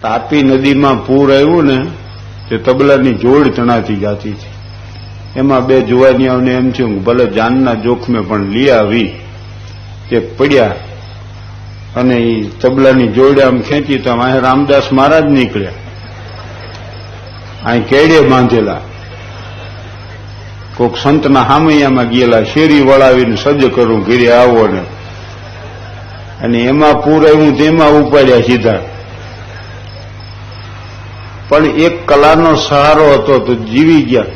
તાપી નદીમાં પૂર આવ્યું ને તે તબલાની જોડ તણાતી જાતી હતી. એમાં બે જુવાનીઓને એમ થયું ભલે જાનના જોખમે પણ લઈ આવી તે પડ્યા અને એ તબલાની જોડ આમ ખેંચી તો અહીં રામદાસ મહારાજ નીકળ્યા, અહીં કેડે બાંધેલા, કોક સંતના હામૈયામાં ગયેલા, શેરી વળાવીને સજ્જ કરું ઘેરે આવો ને, અને એમાં પૂર આવ્યું તેમાં ઉપાડ્યા સીધા. પણ એક કલાનો સહારો હતો તો જીવી ગયા.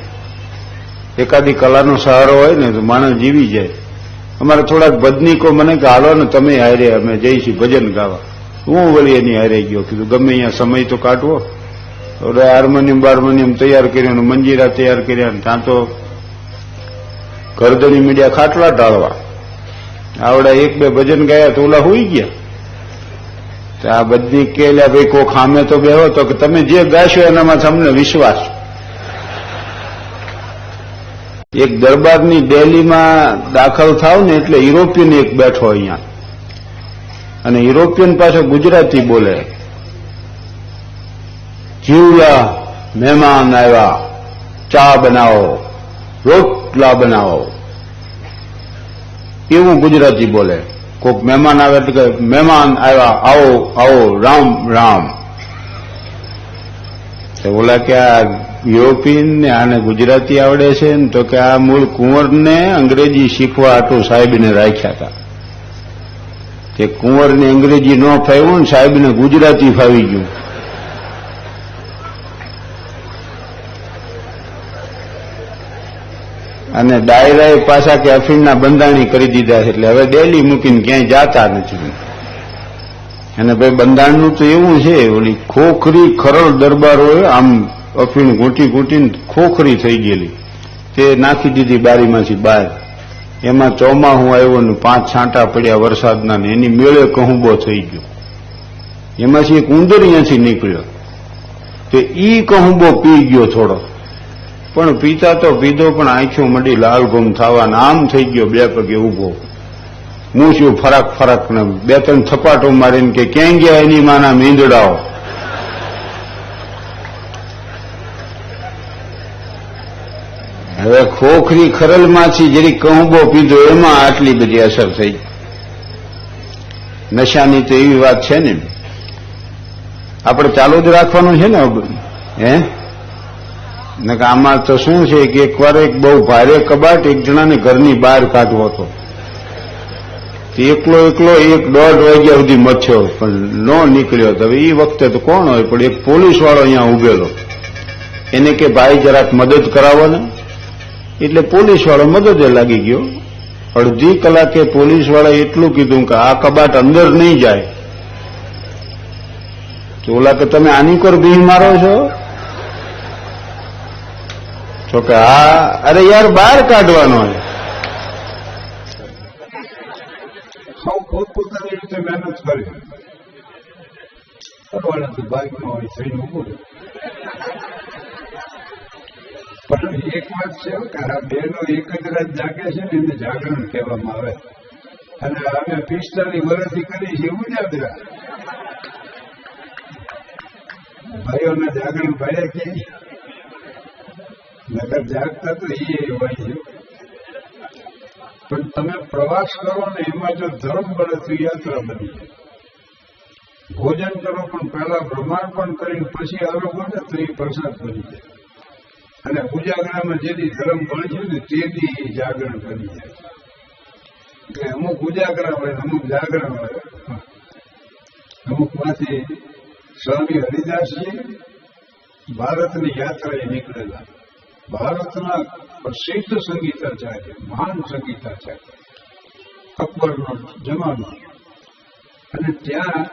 એકાદી કલાનો સહારો હોય ને તો માણસ જીવી જાય. અમારે થોડાક ભજનીકો મને કે હાલો ને તમે હારે અમે જઈશું ભજન ગાવા. હું વળી એની હારે ગયો, કીધું ગમે અહીંયા સમય તો કાઢવો. હાર્મોનિયમ બાર્મોનિયમ તૈયાર કર્યું, મંજીરા તૈયાર કર્યા, ત્યાં તો ગરદની મીડિયા ખાટલા ટાળવા. આવડા એક બે ભજન ગાયા તો ઓલા હોઈ ગયા. આ બધી કેલ્યા ભાઈ કોક સામે તો બેહો તો કે તમે જે ગાશો એનામાં તમને વિશ્વાસ. એક દરબારની ડેલીમાં દાખલ થાવ ને એટલે યુરોપિયન એક બેઠો અહીંયા, અને યુરોપિયન પાછો ગુજરાતી બોલે. જીવલા મહેમાન આવ્યા, ચા બનાવો, રોટલા બનાવો, એવું ગુજરાતી બોલે. કોઈક મહેમાન આવે એટલે કે મહેમાન આવ્યા, આવો આવો, રામ રામ. ઓલા કે આ યુરોપિયન ને આને ગુજરાતી આવડે છે ને, તો કે આ મૂળ કુંવરને અંગ્રેજી શીખવા હાટુ સાહેબને રાખ્યા હતા. કે કુંવરને અંગ્રેજી ન ફાવ્યું ને સાહેબને ગુજરાતી ફાવી ગયું. અને ડાયરાએ પાછા કે અફીણના બંધાણી કરી દીધા છે, એટલે હવે ડેલી મૂકીને ક્યાંય જાતા નથી. અને ભાઈ બંધાણનું તો એવું છે, ઓલી ખોખરી ખરલ દરબાર હોય, આમ અફીણ ઘૂંટી ઘૂંટીને ખોખરી થઈ ગયેલી, તે નાખી દીધી બારીમાંથી બહાર. એમાં ચોમાહું આવ્યું ને 5 છાંટા પડ્યા વરસાદના, ને એની મેળે કહુંબો થઈ ગયો. એમાંથી એક ઉંદર અહીંયાથી નીકળ્યો, તે ઈ કહુંબો પી ગયો થોડો, પણ પીતા તો પીધો, પણ આંખો મડી લાલઘુમ થવા, આમ થઈ ગયો 2 પગે ઉભો. હું શું ફરક ફરક ને 2-3 થપાટો મારીને કે ક્યાં ગયા એની માના મીંદડાઓ. હવે ખોખરી ખરલમાંથી જરી કહુંબો પીધો એમાં આટલી બધી અસર થઈ. નશાની તો એવી વાત છે ને, આપણે ચાલુ જ રાખવાનું છે ને. હે આમાં તો શું છે કે એકવાર એક બહુ ભારે કબાટ એક જણાને ઘરની બહાર કાઢવો હતો. એકલો 1-1.5 વાગ્યા સુધી મથ્યો, પણ ન નીકળ્યો. હવે એ વખતે તો કોણ હોય, પણ એક પોલીસ વાળો અહીંયા ઉભેલો. એને કે ભાઈ જરાક મદદ કરાવો ને, એટલે પોલીસ વાળો મદદે લાગી ગયો. અડધી કલાકે પોલીસ વાળાએ એટલું કીધું કે આ કબાટ અંદર નહીં જાય. તો ઓલા કે તમે આની પર બી મારો છો? તો કે હા. અરે યાર બહાર કાઢવાનો છે. પોતપોતાની રીતે મહેનત કરી કરવાના બાઇકમાં હોય થઈને ઉભું. પણ એક વાત છે કે આ બેનો એક જ રાત જાગે છે ને એને જાગરણ કહેવામાં આવે. અને અમે 45 વર્ષથી કરી છે ઉજાગરા. ભાઈઓના જાગરણ ભાડે કે નગર જાગતા તો એ હોય છે. પણ તમે પ્રવાસ કરો ને એમાં જો ધર્મ બને તો યાત્રા બની જાય. ભોજન કરો પણ પહેલા બ્રહ્માંડપણ કરીને પછી આરોગ્ય ને તો એ પ્રસાદ બની જાય. અને ઉજાગરામાં જેથી ધર્મ ભણશે ને તેથી જાગરણ બની જાય. એટલે અમુક ઉજાગરા હોય, અમુક જાગરણ હોય. અમુકમાંથી સ્વામી હરિદાસજી ભારતની યાત્રાએ નીકળેલા. ભારતના પ્રસિદ્ધ સંગીતાચાર્ય, મહાન સંગીતાચાર્ય, અકબરનો જમાનો. અને ત્યાં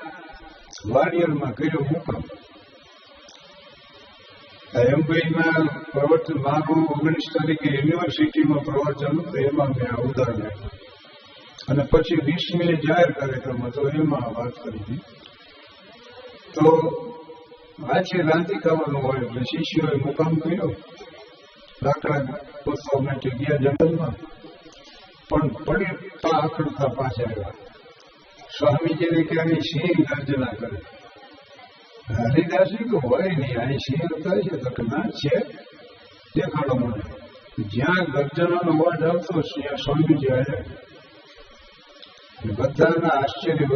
ગ્વાલિયરમાં કર્યો મુકામ. એમભાઈમાં પ્રવચન મારું 19 તારીખે યુનિવર્સિટીમાં પ્રવચન હતું, એમાં મેં ઉદાહરણ આપ્યું. અને પછી 20મી જાહેર કાર્યક્રમ હતો, એમાં વાત કરી હતી. તો આજે રાંધિકાવાનું હોય એટલે શિષ્યોએ મુકામ કર્યો. લાકડા પોતવા માટે ગયા જંગલમાં, પણ પડતા આકડતા પાછા આવ્યા. સ્વામીજીને ક્યાંય સિંહ ગર્જના કરે. હરિદાસજી કે હોય નહીં, અહીં સિંહ થાય છે તો કે ના છે, દેખાડો મને. જ્યાં ગર્જનાનો અવાજ આવતો ત્યાં સ્વામીજી આવ્યા. બધાના આશ્ચર્ય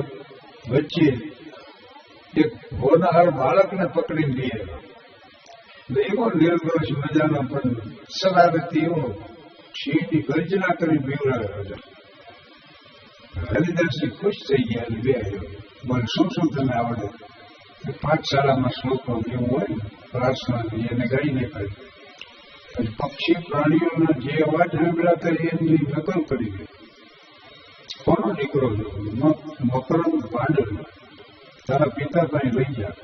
વચ્ચે એક હોનાર બાળકને પકડીને લઈ આવ્યો. એવો નિર્દોષ મજાનો પણ સલામતી એવો સિંહની ગર્જના કરી બીવડાવ્યો હતો. હરિદાસજી ખુશ થઈ ગયા અને બે આવ્યો. બોલે શું શું તમે આવડે? પાઠશાળામાં શ્લોકો એવું હોય ને પ્રાર્થના એને ગાઈને કાઢી. પક્ષી પ્રાણીઓના જે અવાજ સાંભળ્યા હતા એની નકલ કરી ગઈ. કોનો દીકરો મકરંદ પાંડવ, તારા પિતા પાસે લઈ ગયા.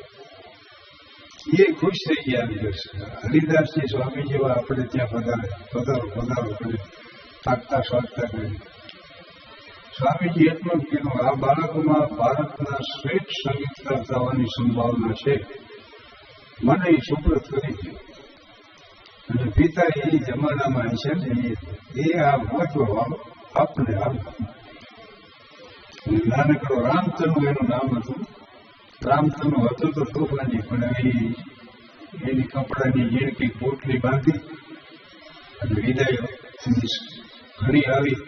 એ ખુશ થઈ ગયા. હરિદાસજી સ્વામી જેવા આપણે ત્યાં પધારો કરે, થાકતા સ્વાગતા કરી. સ્વામીજી એટલું જ કીધું, આ બાળકોમાં ભારતના શ્રેષ્ઠ સંગીતકાર થવાની સંભાવના છે, મને એ સુપ્રત કરી છે. અને પિતા એ જમાનામાં છે ને એ આ મહત્વ આપણે નાનકડો રામતનુ એનું નામ હતું. રામતનુ હતું તો તોફાની, પણ એની કપડાની ઝીણકી પોટલી બાંધી અને વિદાય ઘડી આવી.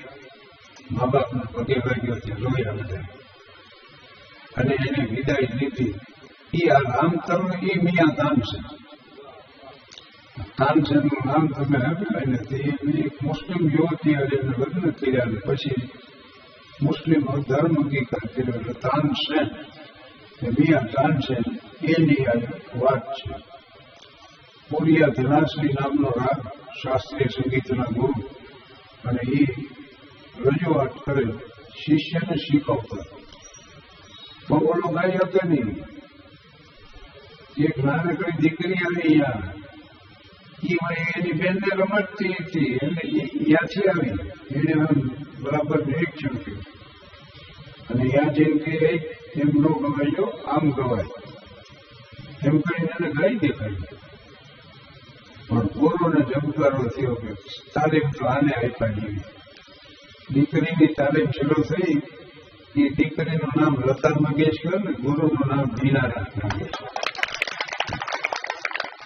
મા બાપને પગે વાગ્યો ત્યાં રોયા બધા અને એને વિદાય લીધી. એ આ રામતનુ એ મિયા તાનસેન. તાનસેનનું નામ તમે આપ્યું ને તે એક મુસ્લિમ યુવતી લગ્ન કર્યા અને પછી મુસ્લિમ ધર્મ અંગીકાર કર્યો એટલે તાનસેન, મિયા તાનસેન એની આ વાત છે. પુરિયા ધનાશ્રી નામનો રાગ શાસ્ત્રીય સંગીતના ગુરુ, અને એ રજૂઆત કરે, શિષ્યને શીખવતા. પણ ઓલો ગાય હતો નહીં. એક નાનકડી દીકરી આવી અહીંયા, એની બેનને રમતતી હતી એટલે ત્યાંથી આવી. એને બરાબર નિરીક્ષણ કર્યું અને ત્યાં જેમ કે એમ ન ગવાયો આમ ગવાય એમ કરીને એને ગાઈ દેખાય. પણ પૂર્વને જમકારો થયો કે તાલીમ તો આને આપ્યા જેવી. દીકરીની તાલીમ શરૂ થઈ. એ દીકરીનું નામ લતા મંગેશકર ને ગુરુનું નામ દીનાનાથ મંગેશકર.